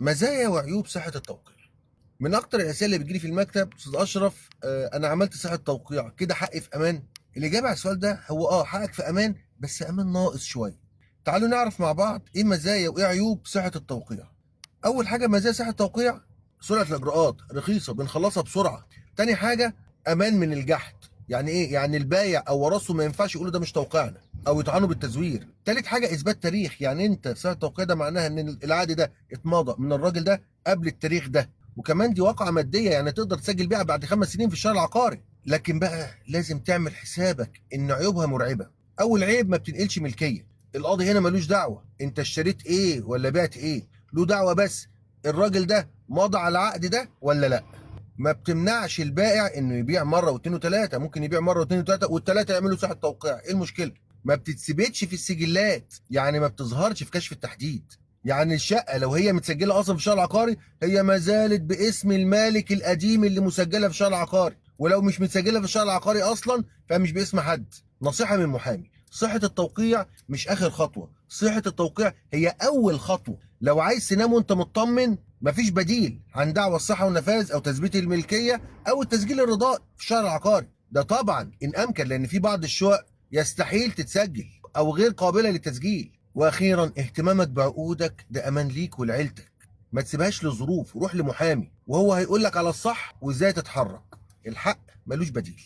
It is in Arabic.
مزايا وعيوب صحة التوقيع. من أكتر الأسئلة اللي بتجيلي في المكتب، أستاذ أشرف، أنا عملت صحة توقيع كده حقي في أمان؟ الإجابة على السؤال ده هو حقك في أمان، بس أمان ناقص شوية. تعالوا نعرف مع بعض إيه مزايا وإيه عيوب صحة التوقيع. أول حاجة مزايا صحة التوقيع: سرعة الإجراءات، رخيصة بنخلصها بسرعة. تاني حاجة أمان من الجحد. يعني إيه؟ يعني البايع أو ورثه ما ينفعش يقولوا ده مش توقيعنا أو يطعنوا بالتزوير. تالت حاجة إثبات تاريخ، يعني أنت صحة التوقيع ده معناها إن العقد ده اتمضى من الراجل ده قبل التاريخ ده، وكمان دي واقعة مادية، يعني تقدر تسجل بيها بعد 5 سنين في الشهر العقاري. لكن بقى لازم تعمل حسابك إن عيوبها مرعبة. أول عيب: ما بتنقلش ملكية. القاضي هنا ملوش دعوة أنت اشتريت إيه ولا بعت إيه، له دعوة بس الراجل ده مضى على العقد ده ولا لا. ما بتمنعش البائع انه يبيع مره واثنين وثلاثه، ممكن يبيع مره واثنين وثلاثه والثلاثه يعملوا صحه توقيع، ايه المشكله؟ ما بتتثبتش في السجلات، يعني ما بتظهرش في كشف التحديد. يعني الشقه لو هي متسجله اصلا في الشهر العقاري، هي ما زالت باسم المالك القديم اللي مسجله في الشهر العقاري، ولو مش متسجله في الشهر العقاري اصلا فمش باسم حد. نصيحه من محامي: صحه التوقيع مش اخر خطوه، صحه التوقيع هي اول خطوه. لو عايز تنام وانت مطمن، مفيش بديل عن دعوى الصحة والنفاذ أو تثبيت الملكية أو التسجيل الرضائي في الشهر العقاري. ده طبعا إن أمكن، لأن في بعض الشقق يستحيل تتسجل أو غير قابلة للتسجيل. وأخيرا اهتمامك بعقودك ده أمان ليك ولعيلتك. ما تسيبهاش لظروف، روح لمحامي وهو هيقول لك على الصح وإزاي تتحرك. الحق ملوش بديل.